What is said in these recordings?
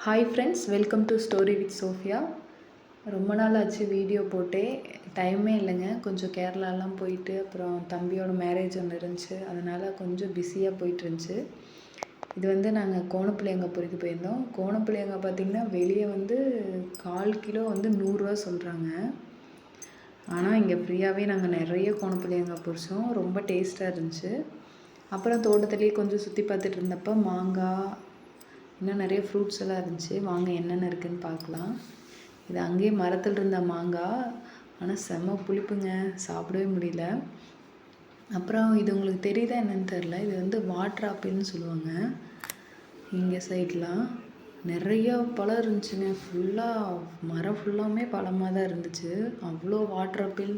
Hi friends, welcome to story with Sophia. ரொம்ப நாள் ஆச்சு வீடியோ போட்டே, டைமே இல்லைங்க. கொஞ்சம் கேரளாலாம் போயிட்டு அப்புறம் தம்பியோட மேரேஜ் ஒன்று இருந்துச்சு, அதனால் கொஞ்சம் பிஸியாக போயிட்டுருந்துச்சு. இது நாங்கள் கோணப்புளியங்காய் போயிருந்தோம். கோணப்புளியங்காய் பார்த்திங்கன்னா வெளியே 1/4 கிலோ 100 ரூபா சொல்கிறாங்க. ஆனால் இங்கே ஃப்ரீயாகவே நாங்கள் நிறைய கோணப்புளியங்காய் பொரிச்சோம். ரொம்ப டேஸ்ட்டாக இருந்துச்சு. அப்புறம் தோட்டத்துலேயே கொஞ்சம் சுற்றி பார்த்துட்டு இருந்தப்போ மாங்காய், இன்னும் நிறைய ஃப்ரூட்ஸ் எல்லாம் இருந்துச்சு. வாங்க என்னென்ன இருக்குதுன்னு பார்க்கலாம். இது அங்கேயே மரத்தில் இருந்த மாங்காய், ஆனால் செம்ம புளிப்புங்க, சாப்பிடவே முடியல. அப்புறம் இது உங்களுக்கு தெரியுதா என்னன்னு தெரில, இது வாட்டர் ஆப்பிள்னு சொல்லுவாங்க. இங்கே சைட்லாம் நிறைய பழம் இருந்துச்சுங்க. மரம் ஃபுல்லாமே பழமாக தான் இருந்துச்சு. அவ்வளோ வாட்டர் ஆப்பிள்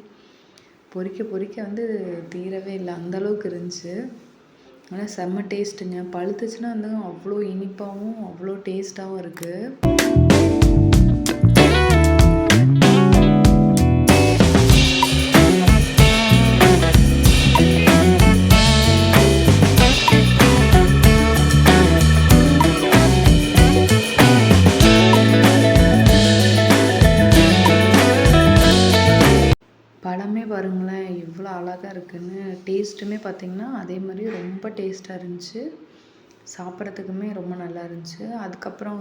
பொறிக்க பொறிக்க தீரவே இல்லை, அந்தளவுக்கு இருந்துச்சு. ஆனால் செம்ம டேஸ்ட்டுங்க. பழுத்துச்சுன்னா அவ்வளோ இனிப்பாகவும் அவ்வளோ டேஸ்ட்டாகவும் இருக்குது. பழமே பாருங்களேன் எவ்வளோ அழகாக இருக்குதுன்னு. டேஸ்ட்டுமே பார்த்திங்கன்னா அதே மாதிரி ரொம்ப டேஸ்ட்டாக இருந்துச்சு. சாப்பிட்றதுக்குமே ரொம்ப நல்லா இருந்துச்சு. அதுக்கப்புறம்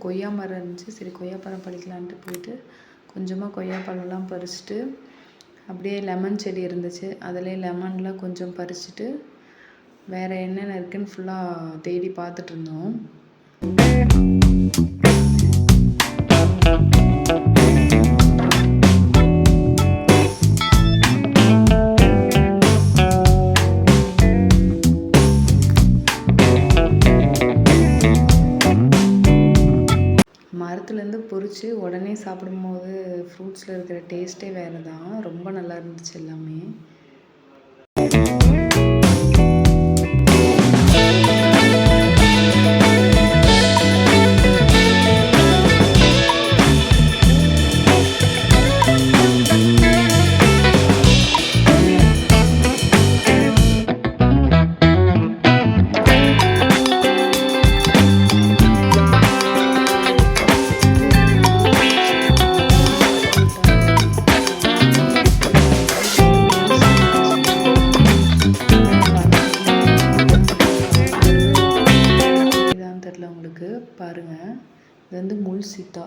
கொய்யா மரம் இருந்துச்சு. சரி கொய்யாப்பழம் பறிக்கலான்ட்டு போயிட்டு கொஞ்சமாக கொய்யாப்பழம்லாம் பறிச்சுட்டு, அப்படியே லெமன் செடி இருந்துச்சு, அதிலே லெமன்லாம் கொஞ்சம் பறிச்சுட்டு வேறு என்னென்ன இருக்குதுன்னு ஃபுல்லாக தேடி பார்த்துட்டு இருந்தோம். மரத்துலேருந்து பொறிச்சு உடனே சாப்பிடும்போது ஃப்ரூட்ஸில் இருக்கிற டேஸ்ட்டே வேறு தான். ரொம்ப நல்லா இருந்துச்சு எல்லாமே. உங்களுக்கு பாருங்க, இது முள் சீத்தா.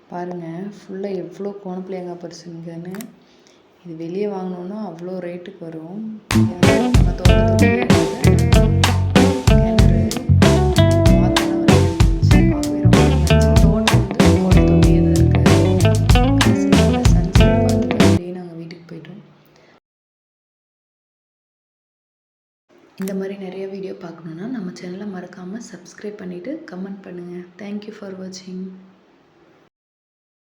பாருங்கள் ஃபுல்லாக எவ்வளோ கோணப்புளியங்காய் பறிச்சுங்கன்னு. இது வெளியே வாங்கினோன்னா அவ்வளோ ரேட்டுக்கு வரும். நாங்கள் வீட்டுக்கு போயிட்டோம். இந்த மாதிரி நிறைய வீடியோ பார்க்கணுன்னா நம்ம சேனலை மறக்காமல் சப்ஸ்கிரைப் பண்ணிவிட்டு கமெண்ட் பண்ணுங்கள். தேங்க்யூ ஃபார் வாட்சிங்.